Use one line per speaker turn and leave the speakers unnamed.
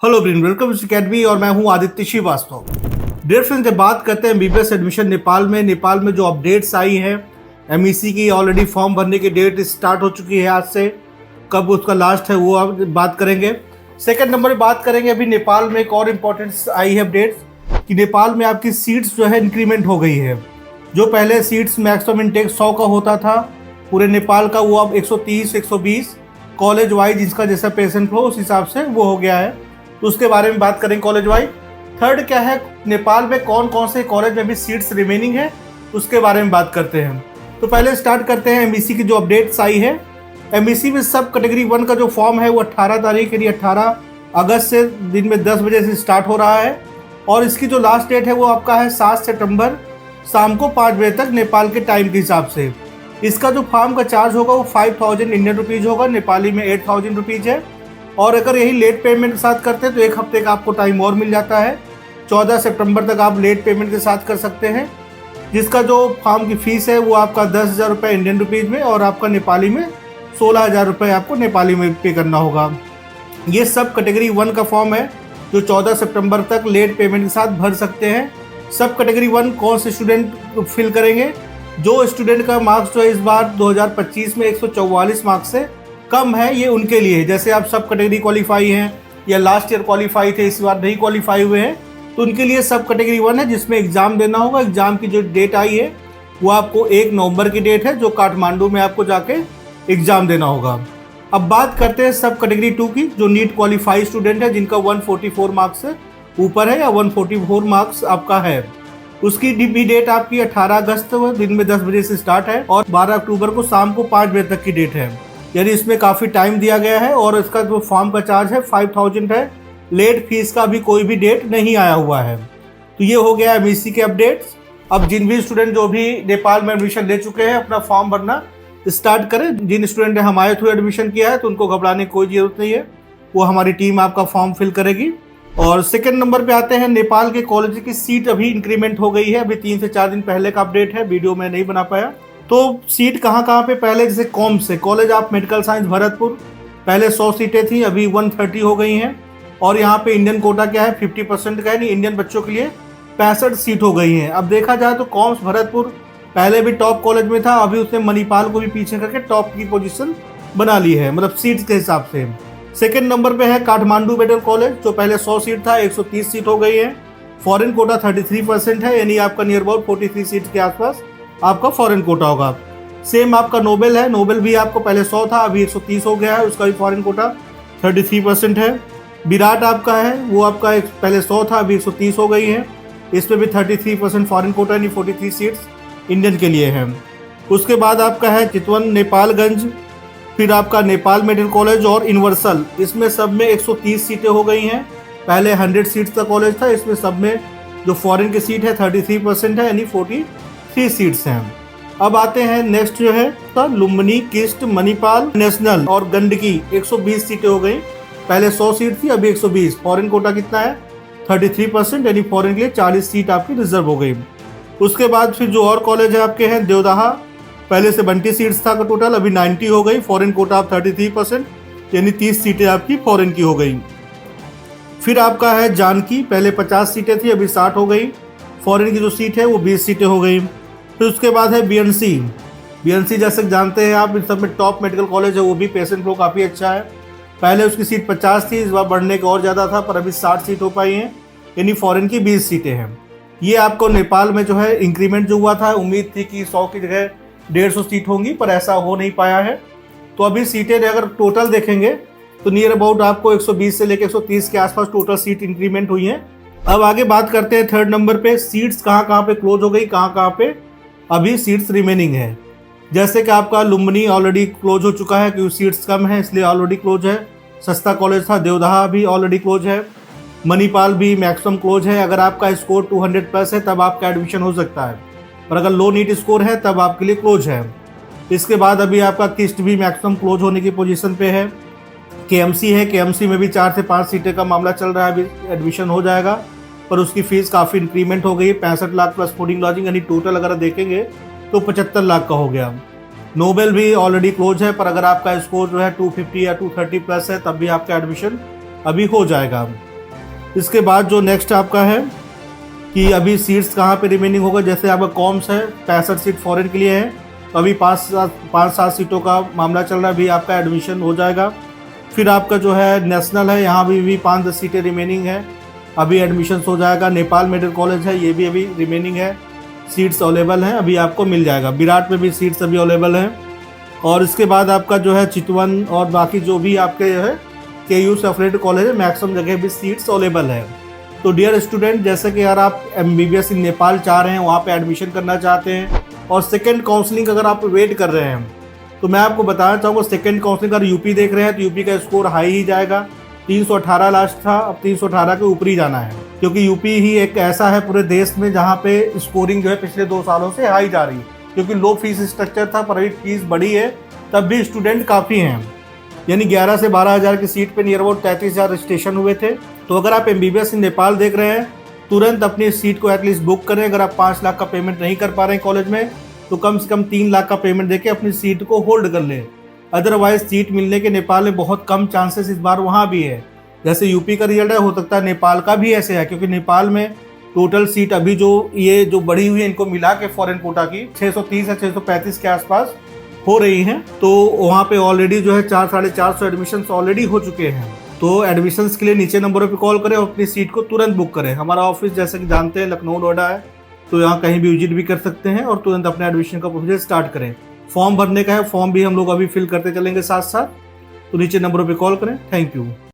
Hello ब्रिन, welcome to academy और मैं हूं आदित्य श्रीवास्तव। डियर फ्रेंड्स, जब बात करते हैं एमबीबीएस एडमिशन नेपाल में जो अपडेट्स आई हैं, एमईसी की ऑलरेडी फॉर्म भरने की डेट स्टार्ट हो चुकी है आज से। कब उसका लास्ट है वो अब बात करेंगे। सेकंड नंबर पे बात करेंगे अभी नेपाल में एक और इम्पोर्टेंट आई है अपडेट्स कि नेपाल में आपकी सीट्स जो है इंक्रीमेंट हो गई है। जो पहले सीट्स मैक्सिमम इनटेक 100 का होता था पूरे नेपाल का, वो अब 130 120 कॉलेज वाइज इसका जैसा पेशेंट हो उस हिसाब से वो हो गया है। तो उसके बारे में बात करेंगे कॉलेज वाइज। थर्ड क्या है, नेपाल में कौन कौन से कॉलेज में भी सीट्स रिमेनिंग है उसके बारे में बात करते हैं। तो पहले स्टार्ट करते हैं एमईसी की जो अपडेट्स आई है। एमईसी में सब कैटेगरी 1 का जो फॉर्म है वो 18 तारीख यानी 18 अगस्त से दिन में 10 बजे से स्टार्ट हो रहा है और इसकी जो लास्ट डेट है वो आपका है 7 सितंबर शाम को 5 बजे तक नेपाल के टाइम के हिसाब से। इसका जो फॉर्म का चार्ज होगा वो 5000 इंडियन रुपीज़ होगा, नेपाली में 8000 रुपीज़ है। और अगर यही लेट पेमेंट के साथ करते हैं तो एक हफ्ते का आपको टाइम और मिल जाता है। 14 सितंबर तक आप लेट पेमेंट के साथ कर सकते हैं, जिसका जो फॉर्म की फ़ीस है वो आपका 10,000 रुपये इंडियन रुपीज़ में और आपका नेपाली में 16,000 रुपये आपको नेपाली में पे करना होगा। ये सब कैटेगरी 1 का फॉर्म है जो 14 सितंबर तक लेट पेमेंट के साथ भर सकते हैं। सब कैटेगरी 1 कौन से स्टूडेंट फिल करेंगे? जो स्टूडेंट का मार्क्स जो है इस बार 2025 में 144 मार्क्स से कम है, ये उनके लिए। जैसे आप सब कैटेगरी क्वालिफाई हैं या लास्ट ईयर क्वालिफाई थे इस बार नहीं क्वालिफाई हुए हैं, तो उनके लिए सब कैटेगरी 1 है जिसमें एग्ज़ाम देना होगा। एग्ज़ाम की जो डेट आई है वो आपको 1 नवंबर की डेट है, जो काठमांडू में आपको जाके एग्ज़ाम देना होगा। अब बात करते हैं सब कैटेगरी 2 की, जो नीट क्वालिफाई स्टूडेंट है जिनका 144 मार्क्स से ऊपर है या 144 मार्क्स आपका है। उसकी भी डेट आपकी 18 अगस्त दिन में 10 बजे से स्टार्ट है और 12 अक्टूबर को शाम को 5 बजे तक की डेट है, यानी इसमें काफ़ी टाइम दिया गया है। और इसका जो फॉर्म का चार्ज है 5000 है। लेट फीस का भी कोई भी डेट नहीं आया हुआ है। तो ये हो गया एमईसी के अपडेट्स। अब जिन भी स्टूडेंट जो भी नेपाल में एडमिशन ले चुके हैं अपना फॉर्म भरना स्टार्ट करें। जिन स्टूडेंट ने हमारे थ्रू एडमिशन किया है तो उनको घबराने की कोई ज़रूरत नहीं है, वो हमारी टीम आपका फॉर्म फिल करेगी। और सेकेंड नंबर पे आते हैं, नेपाल के कॉलेज की सीट अभी इंक्रीमेंट हो गई है। अभी 3 से 4 दिन पहले का अपडेट है, वीडियो में नहीं बना पाया। तो सीट कहाँ पे पहले जैसे कॉम से college of medical science Bharatpur, पहले 100 सीटें थी, अभी 130 हो गई हैं। और यहाँ पे इंडियन कोटा क्या है 50% का है, नहीं इंडियन बच्चों के लिए 65 सीट हो गई हैं। अब देखा जाए तो कॉम्स भरतपुर पहले भी टॉप कॉलेज में था, अभी उसने मणिपाल को भी पीछे करके टॉप की पोजीशन बना ली है, मतलब सीट्स के हिसाब से। सेकेंड नंबर पे है काठमांडू मेडिकल कॉलेज, जो पहले 100 सीट था 130 सीट हो गई है। फॉरेन कोटा 33% है, यानी आपका नियर अबाउट 43 सीट के आसपास आपका फॉरेन कोटा होगा। सेम आपका नोबेल है, नोबेल भी आपको पहले 100 था अभी 130 हो गया है, उसका भी फॉरेन कोटा 33% है। विराट आपका है वो आपका पहले 100 था अभी 130 हो गई है, इसमें भी 33% फॉरेन कोटा यानी 43 सीट्स इंडियन के लिए हैं। उसके बाद आपका है चितवन नेपालगंज, फिर आपका नेपाल मेडिकल कॉलेज और यूनिवर्सल, इसमें सब में 130 सीटें हो गई हैं। पहले 100 सीट्स का कॉलेज था, इसमें सब में जो फॉरेन की सीट है 33% है, यानी 43 सीट्स हैं। अब आते हैं नेक्स्ट जो है लुम्बिनी, किस्ट, मणिपाल नेशनल और गंडकी, 120 सीटें हो गई। पहले 100 सीट थी अभी 120। फॉरेन कोटा कितना है 33%, यानी फॉरेन के लिए 40 सीट आपकी रिजर्व हो गई। उसके बाद फिर जो और कॉलेज है आपके हैं देवदाहा, पहले से 20 सीट्स था का टोटल, अभी 90 हो गई। फॉरेन कोटा आप 33%, यानी 30 सीटें आपकी फॉरेन की हो गई। फिर आपका है जानकी, पहले 50 सीटें थी अभी 60 हो गई। फॉरेन की जो सीट है वो 20 सीटें हो गई। फिर उसके बाद है बीएनसी जैसे जानते हैं आप, इन सब में टॉप मेडिकल कॉलेज है, वो भी पेशेंट फ्लो काफ़ी अच्छा है। पहले उसकी सीट 50 थी, इस बार बढ़ने का और ज़्यादा था, पर अभी 60 सीट हो पाई हैं, यानी फॉरेन की 20 सीटें हैं। ये आपको नेपाल में जो है इंक्रीमेंट जो हुआ था, उम्मीद थी कि 100 की जगह 150 सीट होंगी, पर ऐसा हो नहीं पाया है। तो अभी सीटें अगर टोटल देखेंगे तो नियर अबाउट आपको 120 से लेकर 130 के आसपास टोटल सीट इंक्रीमेंट हुई हैं। अब आगे बात करते हैं थर्ड नंबर पे, सीट्स कहाँ पे क्लोज हो गई, कहाँ पे अभी सीट्स रिमेनिंग है। जैसे कि आपका लुम्बिनी ऑलरेडी क्लोज हो चुका है क्योंकि सीट्स कम है इसलिए ऑलरेडी क्लोज है। सस्ता कॉलेज था देवदाहा भी ऑलरेडी क्लोज है। मणिपाल भी मैक्सिमम क्लोज है। अगर आपका स्कोर 200+ है तब आपका एडमिशन हो सकता है, पर अगर लो नीट स्कोर है तब आपके लिए क्लोज है। इसके बाद अभी आपका किस्ट भी मैक्सिमम क्लोज होने की पोजीशन पे है। केएमसी है, केएमसी में भी 4 से 5 सीटें का मामला चल रहा है, अभी एडमिशन हो जाएगा, पर उसकी फ़ीस काफ़ी इंक्रीमेंट हो गई, 65 लाख प्लस फूडिंग लॉजिंग, यानी टोटल अगर देखेंगे तो 75 लाख का हो गया। नोबेल भी ऑलरेडी क्लोज है, पर अगर आपका स्कोर जो है 250 या 230+ है तब भी आपका एडमिशन अभी हो जाएगा। इसके बाद जो नेक्स्ट आपका है कि अभी सीट्स कहाँ पे रिमेनिंग होगा, जैसे आपका कॉम्स है 65 सीट फॉरेन के लिए है, तो अभी 5-7 सीटों का मामला चल रहा है, अभी आपका एडमिशन हो जाएगा। फिर आपका जो है नेशनल है, यहाँ भी 5-10 सीटें रिमेनिंग है, अभी एडमिशन हो जाएगा। नेपाल मेडिकल कॉलेज है, ये भी अभी रिमेनिंग है, सीट्स अवेलेबल हैं, अभी आपको मिल जाएगा। विराट में भी सीट्स अभी अवेलेबल हैं। और इसके बाद आपका जो है चितवन और बाकी जो भी आपके है KU से अफिलिएटेड कॉलेज है, मैक्सिमम जगह भी सीट्स अवेलेबल है। तो डियर स्टूडेंट, जैसे कि यार आप MBBS इन नेपाल चाह रहे हैं, वहाँ पे एडमिशन करना चाहते हैं और सेकंड काउंसलिंग अगर आप वेट कर रहे हैं, तो मैं आपको बताना चाहूँगा सेकंड काउंसलिंग अगर यूपी देख रहे हैं तो यूपी का स्कोर हाई ही जाएगा। 318 लास्ट था, अब 318 के ऊपर ही जाना है, क्योंकि यूपी ही एक ऐसा है पूरे देश में जहाँ पे स्कोरिंग जो है पिछले 2 सालों से हाई जा रही है, क्योंकि लो फीस स्ट्रक्चर था, प्राइवेट फीस बढ़ी है, तब भी स्टूडेंट काफ़ी हैं। यानी 11 से 12 हज़ार की सीट पे नियर अबाउट 33,000 रजिस्ट्रेशन हुए थे। तो अगर आप MBBS इन नेपाल देख रहे हैं, तुरंत अपनी सीट को एटलीस्ट बुक करें। अगर आप 5 लाख का पेमेंट नहीं कर पा रहे हैं कॉलेज में, तो कम से कम 3 लाख का पेमेंट देके अपनी सीट को होल्ड कर लें। अदरवाइज सीट मिलने के नेपाल में बहुत कम चांसेस इस बार वहाँ भी है। जैसे यूपी का रिजल्ट है, हो सकता है नेपाल का भी ऐसे है, क्योंकि नेपाल में टोटल सीट अभी जो बढ़ी हुई है इनको मिला के फॉरेन कोटा की 630 या 635 के आसपास हो रही हैं। तो वहाँ पे ऑलरेडी जो है 400-450 एडमिशन ऑलरेडी हो चुके हैं। तो एडमिशन्स के लिए नीचे नंबरों पे कॉल करें और अपनी सीट को तुरंत बुक करें। हमारा ऑफिस जैसे कि जानते हैं लखनऊ नोएडा है, तो यहाँ कहीं भी विजिट भी कर सकते हैं और तुरंत अपने एडमिशन का प्रोसीजर स्टार्ट करें। फॉर्म भरने का है, फॉर्म भी हम लोग अभी फिल करते चलेंगे साथ साथ। तो नीचे नंबरों पे कॉल करें। Thank you.